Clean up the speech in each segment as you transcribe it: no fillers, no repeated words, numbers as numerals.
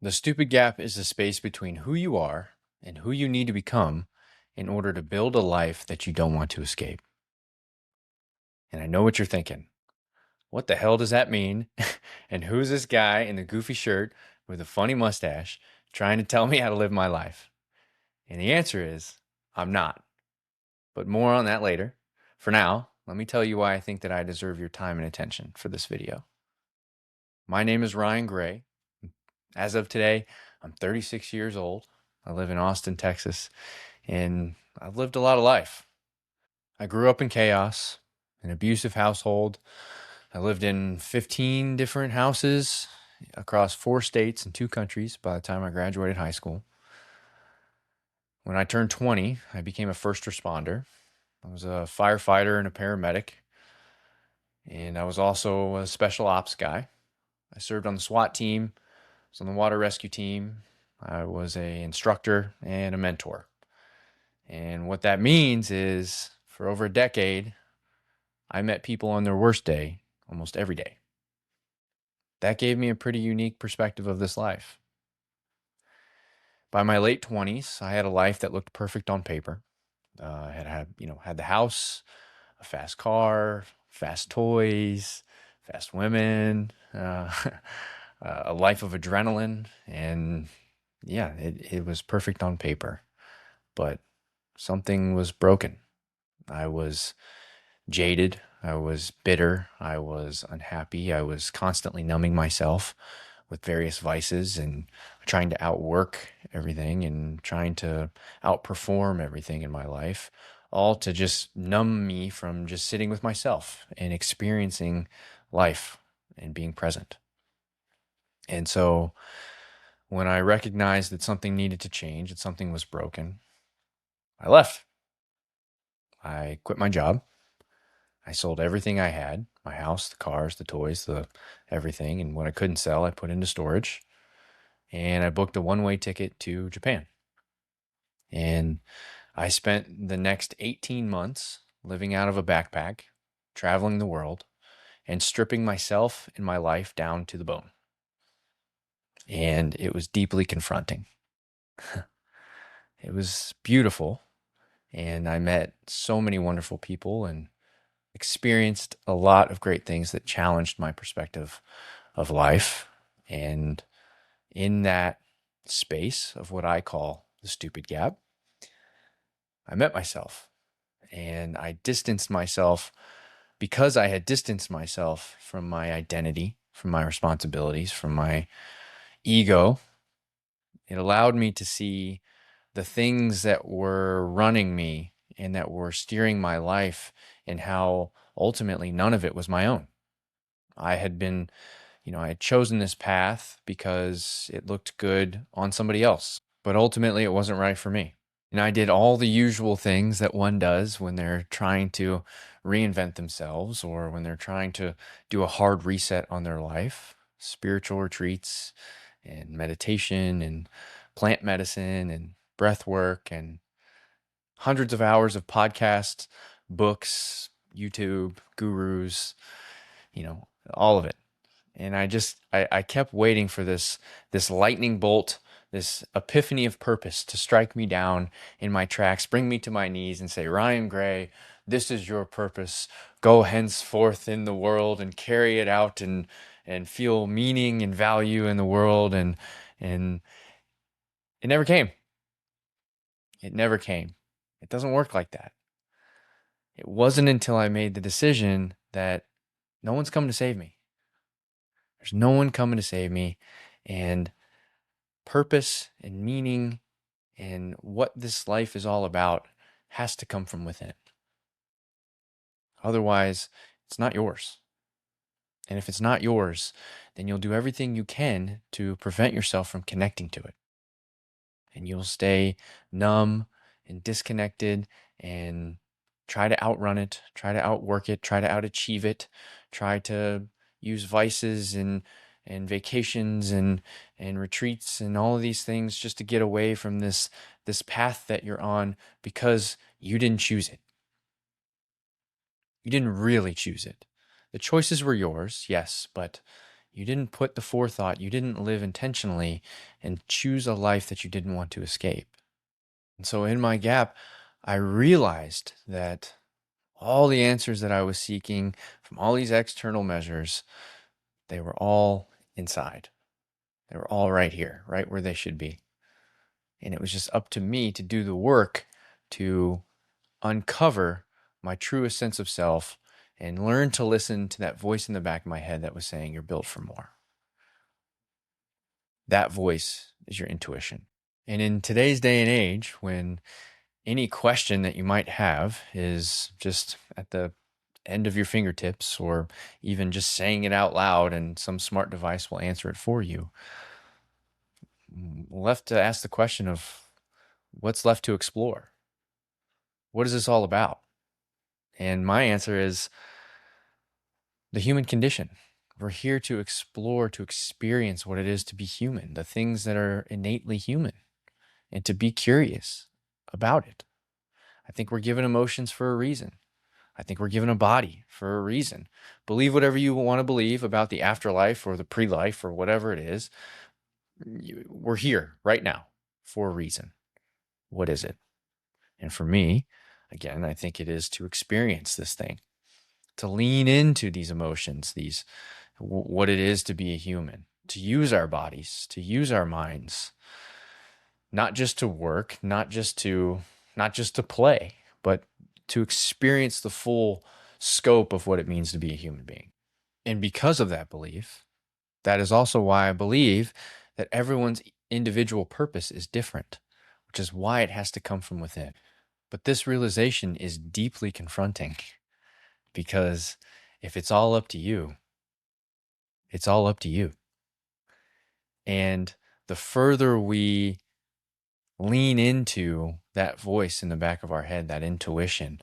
The stupid gap is the space between who you are and who you need to become in order to build a life that you don't want to escape. And I know what you're thinking. What the hell does that mean? And who's this guy in the goofy shirt with a funny mustache trying to tell me how to live my life? And the answer is I'm not. But more on that later. For now, let me tell you why I think that I deserve your time and attention for this video. My name is Ryan Gray. As of today, I'm 36 years old. I live in Austin, Texas, and I've lived a lot of life. I grew up in chaos, an abusive household. I lived in 15 different houses across 4 states and 2 countries by the time I graduated high school. When I turned 20, I became a first responder. I was a firefighter and a paramedic, and I was also a special ops guy. I served on the SWAT team, I was on the water rescue team. I was a instructor and a mentor. And what that means is for over a decade, I met people on their worst day almost every day. That gave me a pretty unique perspective of this life. By my late 20s, I had a life that looked perfect on paper. I had the house, a fast car, fast toys, fast women, a life of adrenaline, and yeah, it was perfect on paper. But something was broken. I was jaded. I was bitter. I was unhappy. I was constantly numbing myself with various vices and trying to outwork everything and trying to outperform everything in my life, all to just numb me from just sitting with myself and experiencing life and being present. And so when I recognized that something needed to change, that something was broken, I left. I quit my job. I sold everything I had, my house, the cars, the toys, the everything. And what I couldn't sell, I put into storage. And I booked a one-way ticket to Japan. And I spent the next 18 months living out of a backpack, traveling the world, and stripping myself and my life down to the bone. And it was deeply confronting. It was beautiful. And I met so many wonderful people and experienced a lot of great things that challenged my perspective of life. And in that space of what I call the stupid gap, I met myself and I distanced myself because I had distanced myself from my identity, from my responsibilities, from my ego. It allowed me to see the things that were running me and that were steering my life and how ultimately none of it was my own. I had been, I had chosen this path because it looked good on somebody else, but ultimately it wasn't right for me. And I did all the usual things that one does when they're trying to reinvent themselves or when they're trying to do a hard reset on their life. Spiritual retreats and meditation and plant medicine and breath work and hundreds of hours of podcasts, books, YouTube, gurus, all of it. And I kept waiting for this lightning bolt, this epiphany of purpose to strike me down in my tracks, bring me to my knees and say, Ryan Gray, this is your purpose. Go henceforth in the world and carry it out and feel meaning and value in the world. And it never came. It never came. It doesn't work like that. It wasn't until I made the decision that no one's coming to save me. There's no one coming to save me. And purpose and meaning and what this life is all about has to come from within. Otherwise, it's not yours. And if it's not yours, then you'll do everything you can to prevent yourself from connecting to it. And you'll stay numb and disconnected and try to outrun it, try to outwork it, try to outachieve it, try to use vices and vacations and retreats and all of these things just to get away from this path that you're on because you didn't choose it. You didn't really choose it. The choices were yours, yes, but You didn't put the forethought, you didn't live intentionally and choose a life that you didn't want to escape. And so in my gap, I realized that all the answers that I was seeking from all these external measures, they were all inside. They were all right here, right where they should be. And it was just up to me to do the work to uncover my truest sense of self and learn to listen to that voice in the back of my head that was saying, you're built for more. That voice is your intuition. And in today's day and age, when any question that you might have is just at the end of your fingertips, or even just saying it out loud and some smart device will answer it for you, we're left to ask the question of what's left to explore? What is this all about? And my answer is the human condition. We're here to explore, to experience what it is to be human, the things that are innately human, and to be curious about it. I think we're given emotions for a reason. I think we're given a body for a reason. Believe whatever you want to believe about the afterlife or the pre-life or whatever it is. We're here right now for a reason. What is it? And for me, again, I think it is to experience this thing, to lean into these emotions, what it is to be a human, to use our bodies, to use our minds, not just to work, not just to play, but to experience the full scope of what it means to be a human being. And because of that belief, that is also why I believe that everyone's individual purpose is different, which is why it has to come from within. But this realization is deeply confronting, because if it's all up to you, it's all up to you. And the further we lean into that voice in the back of our head, that intuition,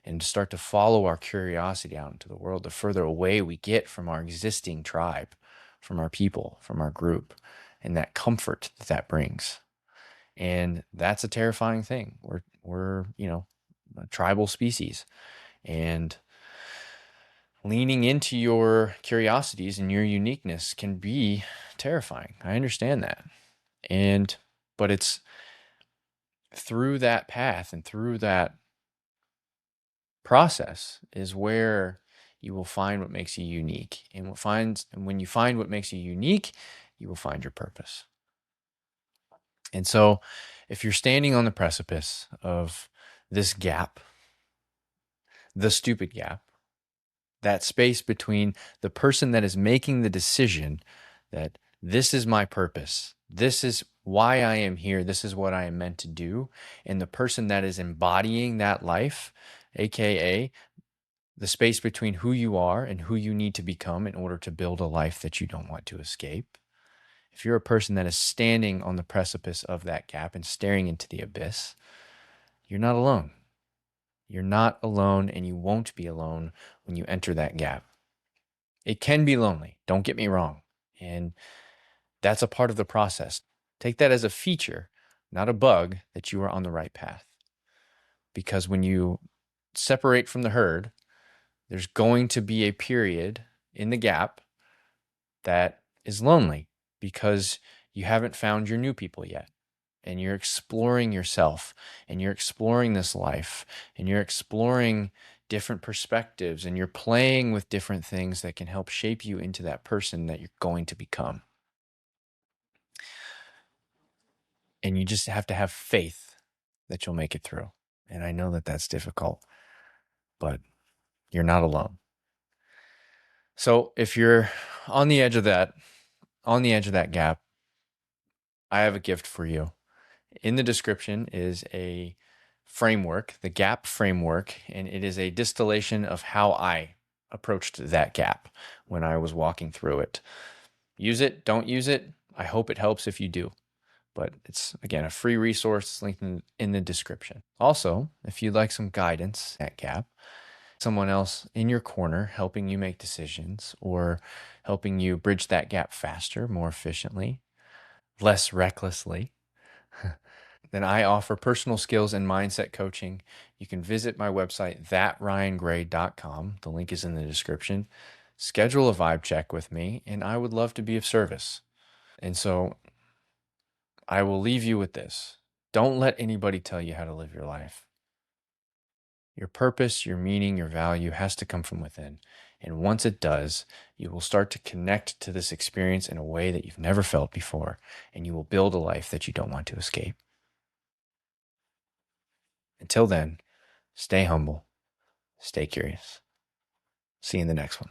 and start to follow our curiosity out into the world, the further away we get from our existing tribe, from our people, from our group, and that comfort that brings. And that's a terrifying thing. We're a tribal species, and leaning into your curiosities and your uniqueness can be terrifying. I understand that. But it's through that path and through that process is where you will find what makes you unique. And when you find what makes you unique, you will find your purpose. And so if you're standing on the precipice of this gap, the stupid gap, that space between the person that is making the decision that this is my purpose, this is why I am here, this is what I am meant to do, and the person that is embodying that life, aka the space between who you are and who you need to become in order to build a life that you don't want to escape. If you're a person that is standing on the precipice of that gap and staring into the abyss, you're not alone. You're not alone, and you won't be alone when you enter that gap. It can be lonely, don't get me wrong. And that's a part of the process. Take that as a feature, not a bug, that you are on the right path. Because when you separate from the herd, there's going to be a period in the gap that is lonely because you haven't found your new people yet. And you're exploring yourself, and you're exploring this life, and you're exploring different perspectives, and you're playing with different things that can help shape you into that person that you're going to become. And you just have to have faith that you'll make it through. And I know that that's difficult, but you're not alone. So if you're on the edge of that gap, I have a gift for you. In the description is a framework, the gap framework, and it is a distillation of how I approached that gap when I was walking through it. Use it, don't use it. I hope it helps if you do. But it's, again, a free resource linked in the description. Also, if you'd like some guidance at gap, someone else in your corner helping you make decisions or helping you bridge that gap faster, more efficiently, less recklessly, then I offer personal skills and mindset coaching. You can visit my website, thatryangray.com. The link is in the description. schedule a vibe check with me, and I would love to be of service. And so I will leave you with this. Don't let anybody tell you how to live your life. Your purpose, your meaning, your value has to come from within. And once it does, you will start to connect to this experience in a way that you've never felt before, and you will build a life that you don't want to escape. Until then, stay humble, stay curious. See you in the next one.